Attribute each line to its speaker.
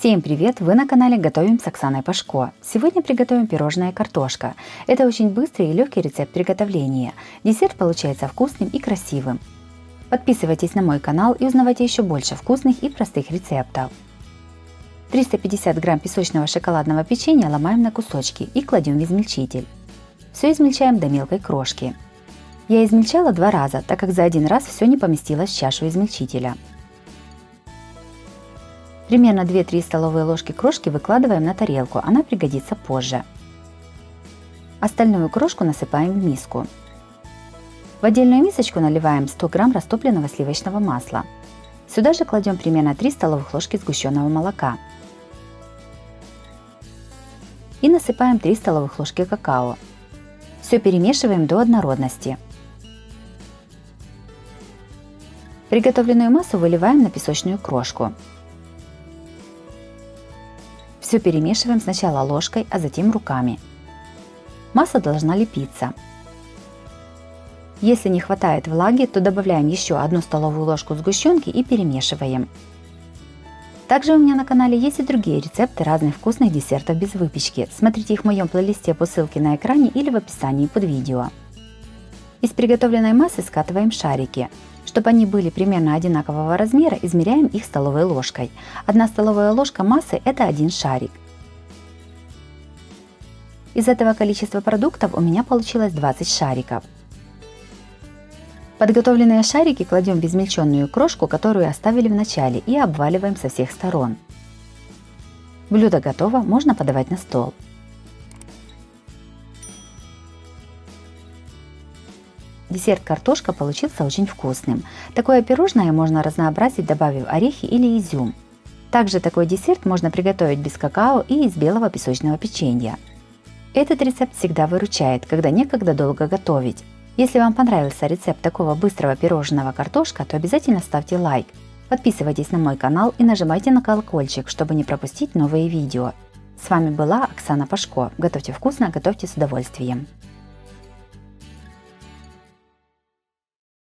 Speaker 1: Всем привет! Вы на канале Готовим с Оксаной Пашко. Сегодня приготовим пирожное картошка. Это очень быстрый и легкий рецепт приготовления. Десерт получается вкусным и красивым. Подписывайтесь на мой канал и узнавайте еще больше вкусных и простых рецептов. 350 грамм песочного шоколадного печенья ломаем на кусочки и кладем в измельчитель. Все измельчаем до мелкой крошки. Я измельчала 2 раза, так как за один раз все не поместилось в чашу измельчителя. Примерно 2-3 столовые ложки крошки выкладываем на тарелку, она пригодится позже. Остальную крошку насыпаем в миску. В отдельную мисочку наливаем 100 грамм растопленного сливочного масла. Сюда же кладем примерно 3 столовых ложки сгущенного молока. И насыпаем 3 столовых ложки какао. Все перемешиваем до однородности. Приготовленную массу выливаем на песочную крошку. Все перемешиваем сначала ложкой, а затем руками. Масса должна лепиться. Если не хватает влаги, то добавляем еще 1 столовую ложку сгущенки и перемешиваем. Также у меня на канале есть и другие рецепты разных вкусных десертов без выпечки. Смотрите их в моем плейлисте по ссылке на экране или в описании под видео. Из приготовленной массы скатываем шарики. Чтобы они были примерно одинакового размера, измеряем их столовой ложкой. 1 столовая ложка массы – это 1 шарик. Из этого количества продуктов у меня получилось 20 шариков. Подготовленные шарики кладем в измельченную крошку, которую оставили в начале, и обваливаем со всех сторон. Блюдо готово, можно подавать на стол. Десерт картошка получился очень вкусным. Такое пирожное можно разнообразить, добавив орехи или изюм. Также такой десерт можно приготовить без какао и из белого песочного печенья. Этот рецепт всегда выручает, когда некогда долго готовить. Если вам понравился рецепт такого быстрого пирожного картошка, то обязательно ставьте лайк. Подписывайтесь на мой канал и нажимайте на колокольчик, чтобы не пропустить новые видео. С вами была Оксана Пашко. Готовьте вкусно, готовьте с удовольствием.